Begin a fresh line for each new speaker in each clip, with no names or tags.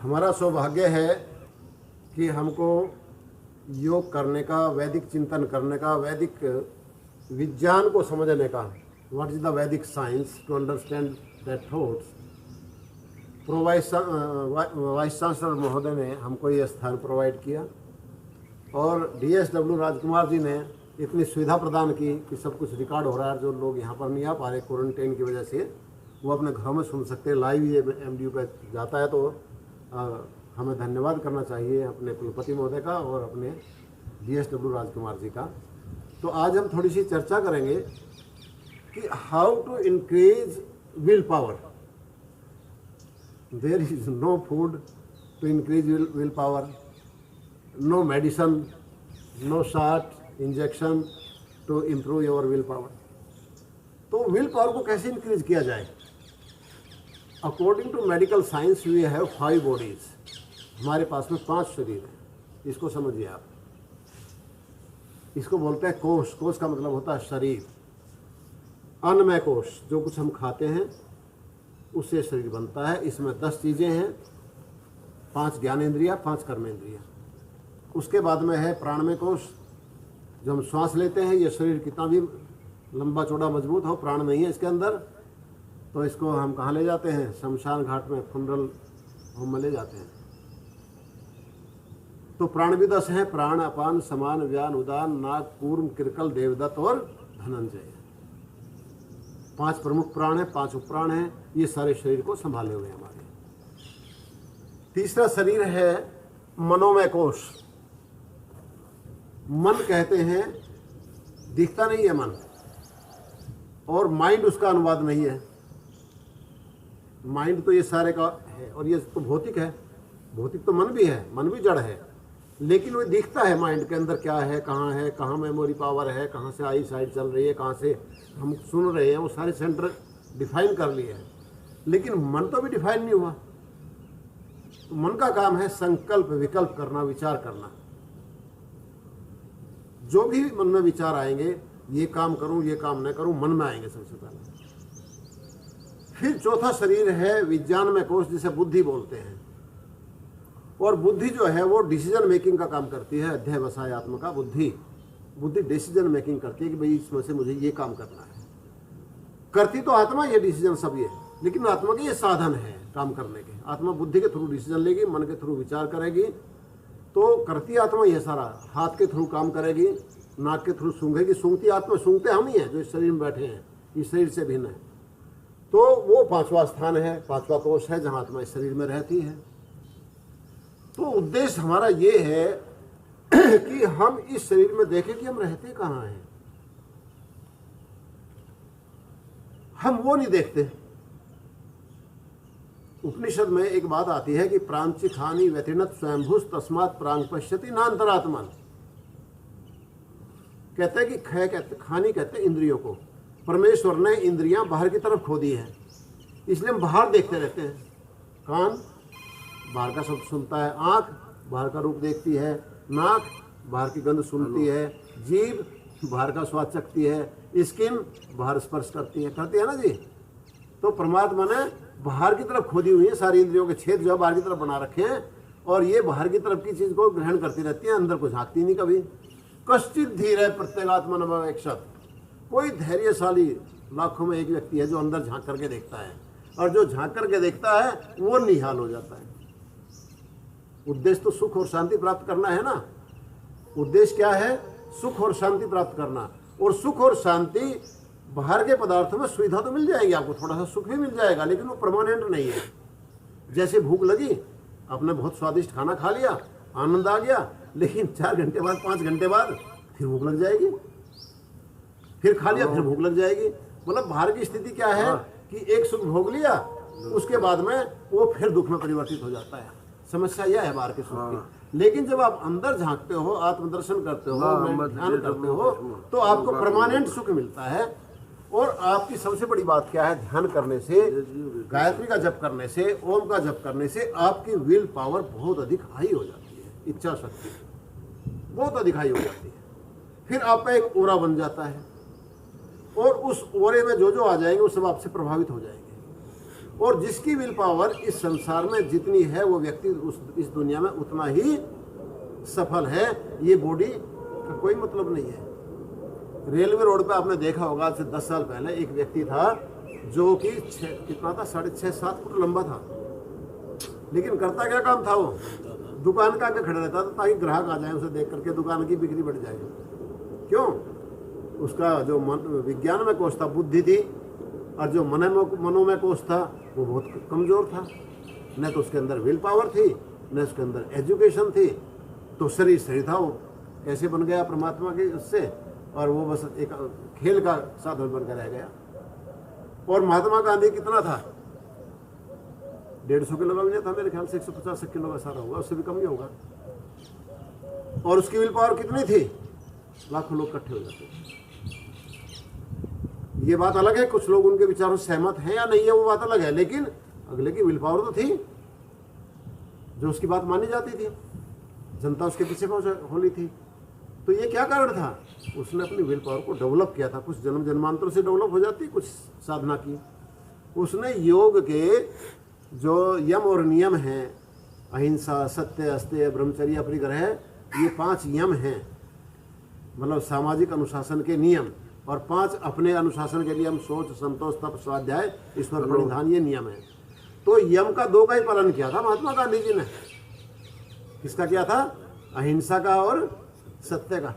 हमारा सौभाग्य है कि हमको योग करने का, वैदिक चिंतन करने का, वैदिक विज्ञान को समझने का, what is the Vedic science, to understand that thoughts. Vice chancellor महोदय ने हमको ये स्थान प्रोवाइड किया और DSW राजकुमार जी ने इतनी सुविधा प्रदान की कि सब कुछ रिकॉर्ड हो रहा है। जो लोग यहाँ पर नहीं आ पा रहे क्वारंटाइन की वजह से, वो अपने घरों में सुन सकते हैं। लाइव ये MDU पे जाता है, तो हमें धन्यवाद करना चाहिए अपने कुलपति महोदय का और अपने DSW राजकुमार जी का। तो आज हम थोड़ी सी चर्चा करेंगे कि how to increase will power. There is no food to increase will power, no medicine, no shot injection to improve your will power. तो विल पावर को कैसे इंक्रीज किया जाए? According to medical science we have 5 bodies. हमारे पास में 5 शरीर हैं। इसको समझिए आप। इसको बोलते हैं कोश। कोश का मतलब होता है शरीर। अन्नमय कोश, जो कुछ हम खाते हैं उससे शरीर बनता है। इसमें 10 चीज़ें हैं, 5 ज्ञानेंद्रिया, 5 कर्मेंद्रिया। उसके बाद में है प्राणमय कोश, जो हम श्वास लेते हैं। ये शरीर कितना भी लंबा चौड़ा मजबूत हो, प्राण नहीं है इसके अंदर, तो इसको हम कहाँ ले जाते हैं? शमशान घाट में, फुनरल होम में ले जाते हैं। तो प्राण भी 10 हैं, प्राण, अपान, समान, व्यान, उदान, नाग, कूर्म, किरकल, देवदत्त और धनंजय। 5 प्रमुख प्राण हैं, 5 उपप्राण हैं। ये सारे शरीर को संभाले हुए हमारे। तीसरा शरीर है मनोमय कोश। मन कहते हैं, दिखता नहीं है मन, और माइंड उसका अनुवाद नहीं है। माइंड तो ये सारे का है, और ये तो भौतिक है। भौतिक तो मन भी है, मन भी जड़ है, लेकिन वो दिखता है माइंड के अंदर क्या है, कहाँ मेमोरी पावर है, कहाँ से आई साइड चल रही है, कहाँ से हम सुन रहे हैं, वो सारे सेंटर डिफाइन कर लिए हैं। लेकिन मन तो भी डिफाइन नहीं हुआ। तो मन का काम है संकल्प, विकल्प करना, विचार करना। जो भी मन में विचार आएंगे, ये काम करूं, ये काम न करूं, मन में आएंगे सबसे पहले। फिर चौथा शरीर है विज्ञान में कोश, जिसे बुद्धि बोलते हैं। और बुद्धि जो है वो डिसीजन मेकिंग का काम करती है। अध्यवसाय आत्मा बुद्धि डिसीजन मेकिंग करती है कि भाई इसमें से मुझे ये काम करना है। करती तो आत्मा ये डिसीजन सब ये, लेकिन आत्मा के ये साधन है काम करने के। आत्मा बुद्धि के थ्रू डिसीजन लेगी, मन के थ्रू विचार करेगी, तो करती आत्मा ये सारा। हाथ के थ्रू काम करेगी, नाक के थ्रू सूंघेगी। सूंघती आत्मा, सूंघते हम ही हैं जो इस शरीर में बैठे हैं, इस शरीर से भिन्न है। तो वो 5वां स्थान है, 5वां कोश है, जहाँ आत्मा इस शरीर में रहती है। तो उद्देश्य हमारा ये है कि हम इस शरीर में देखें कि हम रहते कहाँ हैं। हम वो नहीं देखते। उपनिषद में एक बात आती है कि प्रांचिखानी व्यतिनत स्वयंभूस तस्मात् प्रांग पश्यति नान्तरात्मन। कहते हैं कि खानी कहते हैं इंद्रियों को। परमेश्वर ने इंद्रियां बाहर की तरफ खो दी है, इसलिए हम बाहर देखते रहते हैं। कान बाहर का शब्द सुनता है, आंख बाहर का रूप देखती है, नाक बाहर की गंध सुनती है, जीभ बाहर का स्वाद चखती है, स्किन बाहर स्पर्श करती है ना जी। तो परमात्मा ने बाहर की तरफ खोदी हुई है सारी इंद्रियों के छेद जो है बाहर की तरफ बना रखे हैं, और ये बाहर की तरफ की चीज को ग्रहण करती रहती है, अंदर को झांकती नहीं कभी। कश्चित धीर है प्रत्येगात्मा नमवेक्षत। कोई धैर्यशाली लाखों में एक व्यक्ति है जो अंदर झांक करके देखता है, और जो झांक करके देखता है वो निहाल हो जाता है। उद्देश्य तो सुख और शांति प्राप्त करना है ना। उद्देश्य क्या है? सुख और शांति प्राप्त करना। और सुख और शांति बाहर के पदार्थों में सुविधा तो मिल जाएगी आपको, थोड़ा सा सुख भी मिल जाएगा, लेकिन वो परमानेंट नहीं है। जैसे भूख लगी, आपने बहुत स्वादिष्ट खाना खा लिया, आनंद आ गया, लेकिन 4 घंटे बाद, 5 घंटे बाद फिर भूख लग जाएगी, फिर खा लिया, फिर भूख लग जाएगी। मतलब बाहर की स्थिति क्या है कि एक सुख भोग लिया, उसके बाद में वो फिर दुख में परिवर्तित हो जाता है। समस्या यह है बाहर के सुख की। लेकिन जब आप अंदर झांकते हो, आत्मदर्शन करते हो, ध्यान करते हो, तो आपको परमानेंट सुख मिलता है। और आपकी सबसे बड़ी बात क्या है? ध्यान करने से, गायत्री का जप करने से, ओम का जप करने से आपकी विल पावर बहुत अधिक हाई हो जाती है। इच्छा शक्ति बहुत अधिक हाई हो जाती है। फिर आपका एक ओरा बन जाता है, और उस ओरे में जो जो आ जाएंगे वो सब आपसे प्रभावित हो जाएंगे। और जिसकी विल पावर इस संसार में जितनी है वो व्यक्ति इस दुनिया में उतना ही सफल है। ये बॉडी का कोई मतलब नहीं है। रेलवे रोड पे आपने देखा होगा, आज से 10 साल पहले एक व्यक्ति था जो कि कितना था, 6.5-7 फुट लंबा था, लेकिन करता क्या काम था, वो दुकान का आगे खड़ा रहता था ताकि ग्राहक आ जाए उसे देख करके दुकान की बिक्री बढ़ जाए। क्यों? उसका जो विज्ञान में कोश था, बुद्धि थी, और जो मनोमय कोश था वो बहुत कमज़ोर था। न तो उसके अंदर विल पावर थी, न उसके अंदर एजुकेशन थी। तो शरीर सही था, वो कैसे बन गया परमात्मा के उससे, और वो बस एक खेल का साधन बनकर रह गया। और महात्मा गांधी कितना था? 150 किलो का भी नहीं था मेरे ख्याल से, 150 किलो का सारा होगा, उससे भी कम ही होगा। और उसकी विल पावर कितनी थी? लाखों लोग इकट्ठे हो जाते। ये बात अलग है, कुछ लोग उनके विचारों से सहमत हैं या नहीं है वो बात अलग है, लेकिन अगले की विल पावर तो थी जो उसकी बात मानी जाती थी, जनता उसके पीछे होली थी। तो ये क्या कारण था? उसने अपनी विल पावर को डेवलप किया था। कुछ जन्म जन्मांतरों से डेवलप हो जाती, कुछ साधना की। उसने योग के जो यम और नियम हैं, अहिंसा, सत्य, अस्तेय, ब्रह्मचर्य, अपरिग्रह, ये 5 यम हैं, मतलब सामाजिक अनुशासन के नियम, और 5 अपने अनुशासन के नियम, सोच, संतोष, तप, स्वाध्याय, ईश्वर प्रणिधान, ये नियम है। तो यम का 2 का ही पालन किया था महात्मा गांधी जी ने। किसका किया था? अहिंसा का और सत्य का।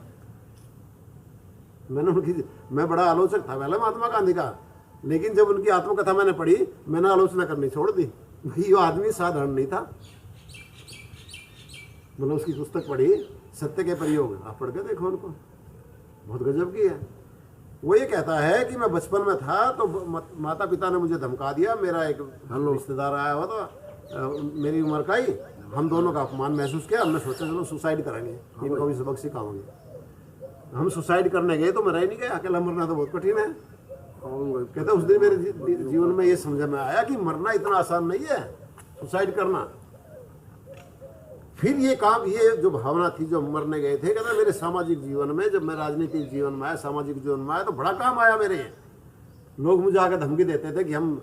मैं बड़ा आलोचक था पहले महात्मा गांधी का, लेकिन जब उनकी आत्मकथा मैंने पढ़ी, मैंने आलोचना करनी छोड़ दी। भाई वो आदमी साधारण नहीं था। मतलब उसकी पुस्तक पढ़ी, सत्य के प्रयोग, आप पढ़ के देखो उनको, बहुत गजब की है। वो ये कहता है कि मैं बचपन में था तो माता पिता ने मुझे धमका दिया, मेरा एक रिश्तेदार आया हुआ था मेरी उम्र का ही, हम दोनों का अपमान महसूस किया। हमने सोचा चलो सुसाइड करेंगे, इनको भी सबक सिखाओगे। हम सुसाइड करने गए तो मरा ही नहीं गया, अकेला मरना तो बहुत कठिन है। कहते उस दिन मेरे जीवन में ये समझ में आया कि मरना इतना आसान नहीं है, सुसाइड करना। फिर ये काम, ये जो भावना थी, जो मरने गए थे, कहते मेरे सामाजिक जीवन में, जब मैं राजनीतिक जीवन में आया, सामाजिक जीवन में आया, तो बड़ा काम आया मेरे। लोग मुझे आकर धमकी देते थे कि हम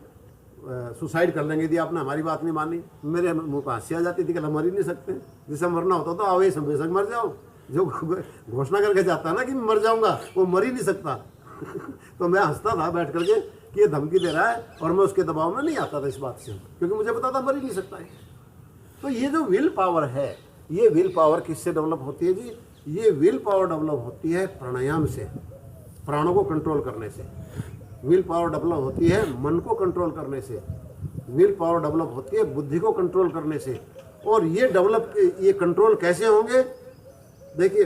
सुसाइड कर लेंगे यदि आपने हमारी बात नहीं मानी। मेरे मुंह पर हंसी आ जाती थी कि मर ही नहीं सकते, जिसे मरना होता तो आओ ये बेशक मर जाओ। जो घोषणा करके जाता है ना कि मर जाऊंगा, वो मर ही नहीं सकता। तो मैं हंसता था बैठ करके कि ये धमकी दे रहा है, और मैं उसके दबाव में नहीं आता था इस बात से, क्योंकि मुझे पता था मर ही नहीं सकता है। तो ये जो विल पावर है, ये विल पावर किससे डेवलप होती है जी? ये विल पावर डेवलप होती है प्राणायाम से, प्राणों को कंट्रोल करने से। विल पावर डेवलप होती है मन को कंट्रोल करने से। विल पावर डेवलप होती है बुद्धि को कंट्रोल करने से। और ये कंट्रोल कैसे होंगे? देखिए,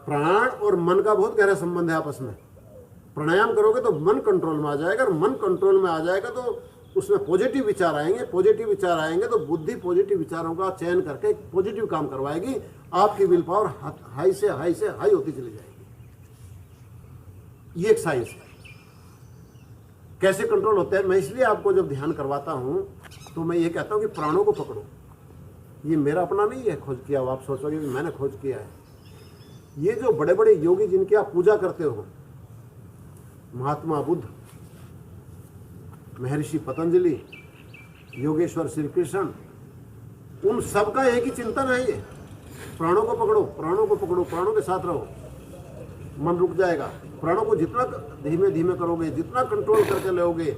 प्राण और मन का बहुत गहरा संबंध है आपस में। प्राणायाम करोगे तो मन कंट्रोल में आ जाएगा, और मन कंट्रोल में आ जाएगा तो उसमें पॉजिटिव विचार आएंगे। पॉजिटिव विचार आएंगे तो बुद्धि पॉजिटिव विचारों का चयन करके पॉजिटिव काम करवाएगी। आपकी विल पावर हाई से हाई होती चली जाएगी। ये एक साइंस है। कैसे कंट्रोल होता है, मैं इसलिए आपको जब ध्यान करवाता हूं तो मैं ये कहता हूं कि प्राणों को पकड़ो। ये मेरा अपना नहीं है खोज किया हुआ, आप सोचोगे कि मैंने खोज किया है। ये जो बड़े बड़े योगी जिनकी आप पूजा करते हो, महात्मा बुद्ध, महर्षि पतंजलि, योगेश्वर श्री कृष्ण, उन सबका एक ही चिंतन है ये, प्राणों को पकड़ो, प्राणों को पकड़ो, प्राणों के साथ रहो, मन रुक जाएगा। प्राणों को जितना धीमे धीमे करोगे, जितना कंट्रोल करके लोगे,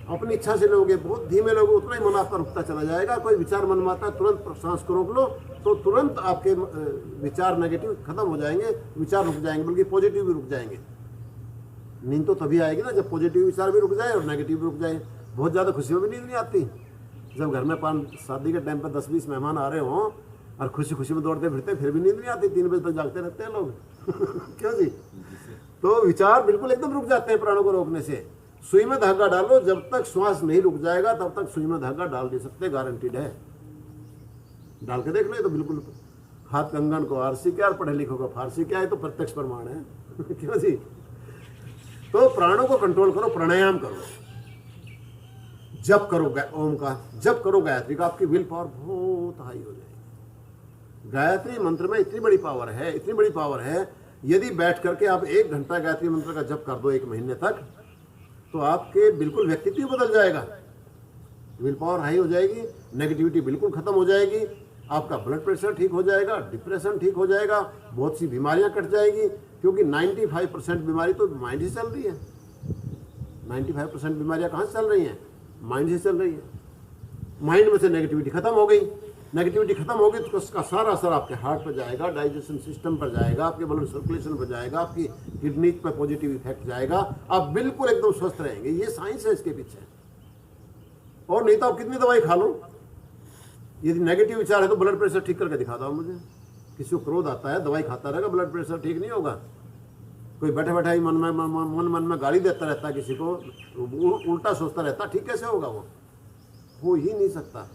अपनी इच्छा से लोगे, बहुत धीमे लोगे, उतना ही मन आपका रुकता चला जाएगा। कोई विचार मन में आता है, तुरंत सांस को रोक लो तो तुरंत आपके विचार नेगेटिव खत्म हो जाएंगे, विचार रुक जाएंगे, बल्कि पॉजिटिव भी रुक जाएंगे। नींद तो तभी आएगी ना जब पॉजिटिव विचार भी रुक जाए और नेगेटिव भी रुक जाए। बहुत ज़्यादा खुशी में भी नींद नहीं आती। जब घर में शादी के टाइम पर 10-20 मेहमान आ रहे हों और खुशी खुशी में दौड़ते फिरते, फिर भी नींद नहीं आती, 3 बजे तक जागते रहते हैं लोग। क्यों जी? तो विचार बिल्कुल एकदम रुक जाते हैं प्राणों को रोकने से। सुई में धागा डालो, जब तक श्वास नहीं रुक जाएगा तब तक सुई में धागा डाल नहीं सकते, गारंटीड है। डाल के देख लो, तो बिल्कुल हाथ कंगन को आरसी क्या, पढ़े लिखो का फारसी क्या, है तो प्रत्यक्ष प्रमाण है। क्यों जी? तो प्राणों को कंट्रोल करो, प्राणायाम करो, जप करो ओम का, जप करो गायत्री का, आपकी विल पावर बहुत हाई हो जाएगी। गायत्री मंत्र में इतनी बड़ी पावर है, इतनी बड़ी पावर है, यदि बैठ करके आप 1 घंटा गायत्री मंत्र का जप कर दो 1 महीने तक, तो आपके बिल्कुल व्यक्तित्व बदल जाएगा। विल पावर हाई हो जाएगी, नेगेटिविटी बिल्कुल खत्म हो जाएगी, आपका ब्लड प्रेशर ठीक हो जाएगा, डिप्रेशन ठीक हो जाएगा, बहुत सी बीमारियां कट जाएगी, क्योंकि 95% बीमारी तो माइंड से चल रही है। 95% बीमारियां कहाँ से चल रही हैं? माइंड से चल रही है। माइंड में से नेगेटिविटी खत्म हो गई, नेगेटिविटी खत्म होगी तो उसका सारा असर आपके हार्ट पर जाएगा, डाइजेशन सिस्टम पर जाएगा, आपके ब्लड सर्कुलेशन पर जाएगा, आपकी किडनी पर पॉजिटिव इफेक्ट जाएगा, आप बिल्कुल एकदम स्वस्थ रहेंगे। ये साइंस है इसके पीछे। और नहीं तो आप कितनी दवाई खा लो, यदि नेगेटिव विचार है तो ब्लड प्रेशर ठीक करके दिखा दो मुझे। किसी को क्रोध आता है, दवाई खाता रहेगा, ब्लड प्रेशर ठीक नहीं होगा। कोई बैठे बैठा ही मन में गाली देता रहता है, किसी को उल्टा सोचता रहता, ठीक कैसे होगा? वो हो ही नहीं सकता।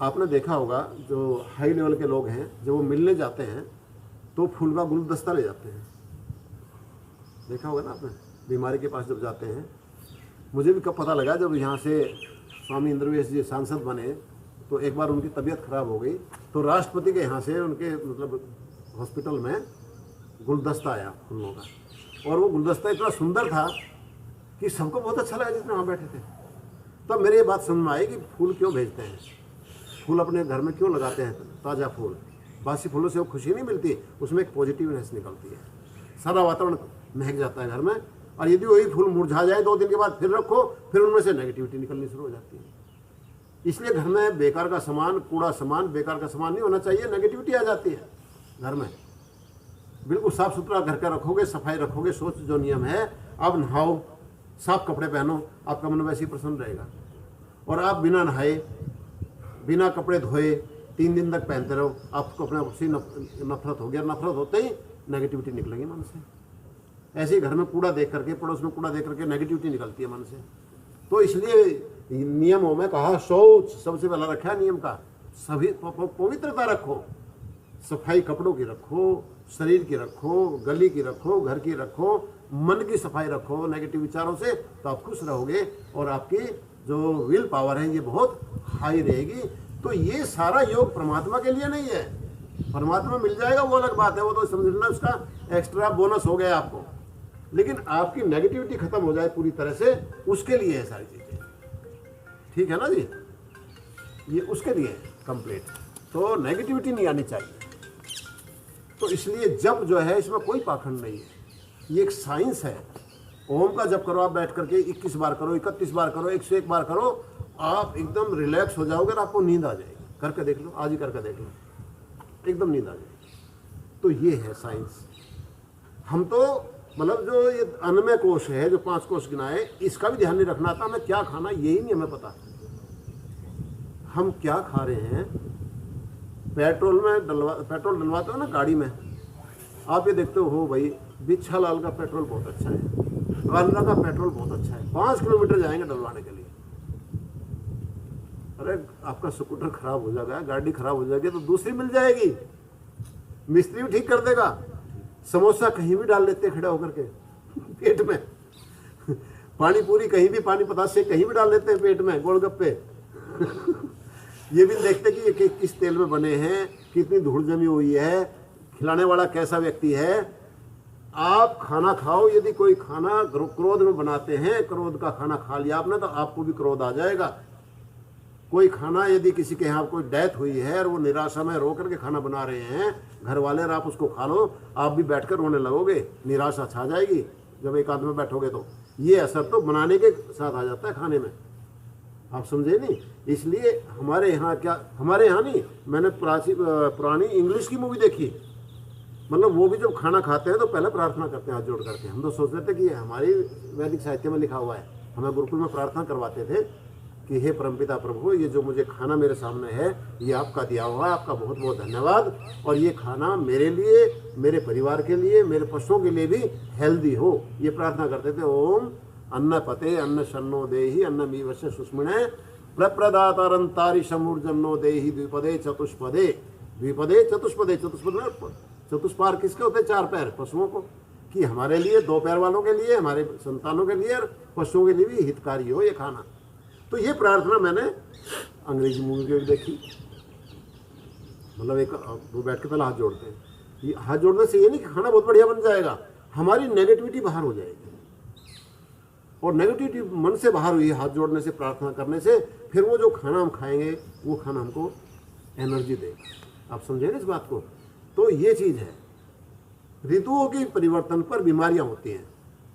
आपने देखा होगा जो हाई लेवल के लोग हैं, जब वो मिलने जाते हैं तो फूल का गुलदस्ता ले जाते हैं। देखा होगा ना आपने, बीमारी के पास जब जाते हैं। मुझे भी कब पता लगा, जब यहाँ से स्वामी इंद्रवेश जी सांसद बने तो एक बार उनकी तबीयत खराब हो गई, तो राष्ट्रपति के यहाँ से उनके मतलब हॉस्पिटल में गुलदस्ता आया फूलों का, और वो गुलदस्ता इतना सुंदर था कि सबको बहुत अच्छा लगा जितने वहाँ बैठे थे। तब मेरे ये बात समझ में आई कि फूल क्यों भेजते हैं, फूल अपने घर में क्यों लगाते हैं। ताज़ा फूल, बासी फूलों से वो खुशी नहीं मिलती, उसमें एक पॉजिटिवनेस निकलती है, सारा वातावरण महक जाता है घर में। और यदि वही फूल मुरझा जाए 2 दिन के बाद फिर रखो, फिर उनमें से नेगेटिविटी निकलनी शुरू हो जाती है। इसलिए घर में बेकार का सामान, कूड़ा सामान, बेकार का सामान नहीं होना चाहिए, नेगेटिविटी आ जाती है घर में। बिल्कुल साफ सुथरा घर का रखोगे, सफाई रखोगे, सोच जो नियम है, आप नहाओ, साफ कपड़े पहनो, आपका मन वैसे ही प्रसन्न रहेगा। और आप बिना नहाए, बिना कपड़े धोए 3 दिन तक पहनते रहो, आपको अपने से नफरत हो गया, नफरत होते ही नेगेटिविटी निकलेगी मन से। ऐसे ही घर में कूड़ा देख करके, पड़ोस में कूड़ा देख करके नेगेटिविटी निकलती है मन से। तो इसलिए नियमों में कहा शौच सबसे पहला रखा है नियम का, सभी पवित्रता रखो, सफाई कपड़ों की रखो, शरीर की रखो, गली की रखो, घर की रखो, मन की सफाई रखो नेगेटिव विचारों से, तो आप खुश रहोगे और आपकी जो विल पावर है ये बहुत हाई रहेगी। तो ये सारा योग परमात्मा के लिए नहीं है, परमात्मा मिल जाएगा वो अलग बात है, वो तो समझना उसका एक्स्ट्रा बोनस हो गया आपको, लेकिन आपकी नेगेटिविटी खत्म हो जाए पूरी तरह से, उसके लिए है सारी चीजें। ठीक है ना जी, ये उसके लिए कंप्लीट। तो नेगेटिविटी नहीं आनी चाहिए। तो इसलिए जब जो है इसमें कोई पाखंड नहीं है, ये एक साइंस है। ओम का जप करो आप बैठ करके, 21 बार करो, 31 बार करो, 101 बार करो, आप एकदम रिलैक्स हो जाओगे और आपको नींद आ जाएगी। करके देख लो, आज ही करके देख लो, एकदम नींद आ जाएगी। तो ये है साइंस। हम तो मतलब जो ये अन्नमय कोश है, जो 5 कोश गिनाए, इसका भी ध्यान नहीं रखना आता। हमें क्या खाना यही नहीं हमें पता, हम क्या खा रहे हैं। पेट्रोल डलवाते हो ना गाड़ी में, आप ये देखते हो भाई बिच्छा लाल का पेट्रोल बहुत अच्छा है, कांदा का पेट्रोल बहुत अच्छा है, 5 किलोमीटर जाएंगे डलवाने के लिए। अरे आपका स्कूटर खराब हो जाएगा, गाड़ी खराब हो जाएगी तो दूसरी मिल जाएगी, मिस्त्री भी ठीक कर देगा। समोसा कहीं भी डाल लेते खड़े होकर के पेट में, पानी पूरी कहीं भी, पानी पतासे कहीं भी डाल लेते हैं पेट में, गोलगप्पे ये भी देखते कि ये किस तेल में बने हैं, कितनी धूल जमी हुई है, खिलाने वाला कैसा व्यक्ति है। आप खाना खाओ, यदि कोई खाना क्रोध में बनाते हैं, क्रोध का खाना खा लिया आपने तो आपको भी क्रोध आ जाएगा। कोई खाना यदि किसी के यहाँ कोई डेथ हुई है और वो निराशा में रो करके खाना बना रहे हैं घर वाले, और आप उसको खा लो, आप भी बैठकर रोने लगोगे, निराशा छा जाएगी जब एक आदमी बैठोगे। तो ये असर तो बनाने के साथ आ जाता है खाने में, आप समझे नहीं। इसलिए हमारे यहाँ क्या, हमारे यहाँ नहीं, मैंने पुरानी इंग्लिश की मूवी देखी, मतलब वो भी जब खाना खाते हैं तो पहले प्रार्थना करते हैं हाथ जोड़ करके। हम तो सोचते थे कि हमारी वैदिक साहित्य में लिखा हुआ है, हमें गुरुकुल में प्रार्थना करवाते थे कि हे परमपिता प्रभु, ये जो मुझे खाना मेरे सामने है ये आपका दिया हुआ है, आपका बहुत बहुत धन्यवाद, और ये खाना मेरे लिए, मेरे परिवार के लिए, मेरे पशुओं के लिए भी हेल्दी हो, ये प्रार्थना करते थे। ओम अन्न पते अन्न शन्नो देहि अन्न मीवश्य सुस्मिणे प्रप्रदातारंतारि समूर्जन्नो देहि द्विपदे चतुष्पदे। द्विपदे चतुष्पदे, चतुष्पार किसके होते हैं? 4 पैर पशुओं को, कि हमारे लिए 2 पैर वालों के लिए, हमारे संतानों के लिए और पशुओं के लिए भी हितकारी हो ये खाना। तो ये प्रार्थना मैंने अंग्रेजी मूवी में देखी, मतलब एक वो बैठ के पहले हाथ जोड़ते हैं। ये हाथ जोड़ने से ये नहीं कि खाना बहुत बढ़िया बन जाएगा, हमारी नेगेटिविटी बाहर हो जाएगी। और नेगेटिविटी मन से बाहर हुई, हाथ जोड़ने से, प्रार्थना करने से, फिर वो जो खाना हम खाएंगे वो खाना हमको एनर्जी देगा। आप समझे ना इस बात को? तो ये चीज़ है। ऋतुओं के परिवर्तन पर बीमारियां होती हैं।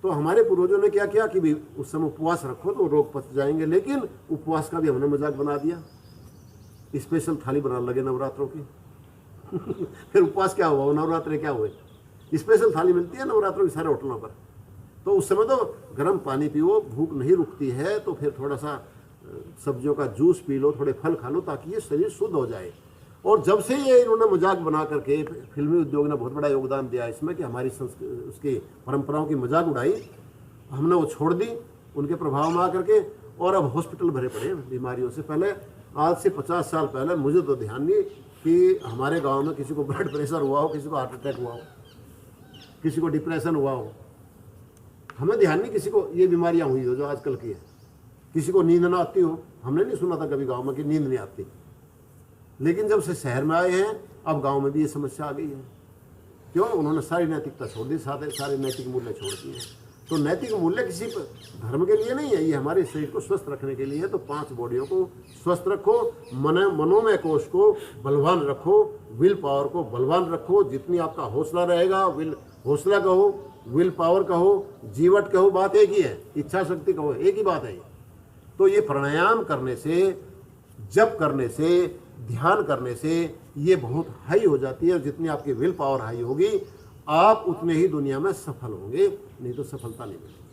तो हमारे पूर्वजों ने क्या किया कि भी उस समय उपवास रखो तो रोग पच जाएंगे, लेकिन उपवास का भी हमने मजाक बना दिया, स्पेशल थाली बनाने लगे नवरात्रों की। फिर उपवास क्या हुआ, नवरात्रे क्या हुए? स्पेशल थाली मिलती है नवरात्रों की सारे होटलों पर। तो उस समय तो गर्म पानी पियो, भूख नहीं रुकती है तो फिर थोड़ा सा सब्जियों का जूस पी लो, थोड़े फल खा लो, ताकि ये शरीर शुद्ध हो जाए। और जब से ये इन्होंने मजाक बना करके, फिल्मी उद्योग ने बहुत बड़ा योगदान दिया इसमें कि हमारी उसकी परंपराओं की मजाक उड़ाई, हमने वो छोड़ दी उनके प्रभाव में आकर के, और अब हॉस्पिटल भरे पड़े बीमारियों से। पहले आज से 50 साल पहले मुझे तो ध्यान नहीं कि हमारे गांव में किसी को ब्लड प्रेशर हुआ हो, किसी को हार्ट अटैक हुआ हो, किसी को डिप्रेशन हुआ हो। हमें ध्यान नहीं किसी को ये बीमारियां हुई हो जो आजकल की है। किसी को नींद ना आती हो, हमने नहीं सुना था कभी गांव में कि नींद नहीं आती। लेकिन जब से शहर में आए हैं, अब गांव में भी ये समस्या आ गई है। क्यों? उन्होंने सारी नैतिकता छोड़ दी, सारे नैतिक मूल्य छोड़ दिए। तो नैतिक मूल्य किसी धर्म के लिए नहीं है, ये हमारे शरीर को स्वस्थ रखने के लिए है। तो 5 बॉडियों को स्वस्थ रखो, मनोमय कोष को बलवान रखो, विल पावर को बलवान रखो। जितनी आपका हौसला रहेगा, हौसला कहो, विल पावर कहो, जीवट कहो, बात एक ही है, इच्छा शक्ति कहो, एक ही बात है। तो ये प्राणायाम करने से, जप करने से, ध्यान करने से ये बहुत हाई हो जाती है। और जितनी आपकी विल पावर हाई होगी, आप उतने ही दुनिया में सफल होंगे, नहीं तो सफलता नहीं मिलेगी।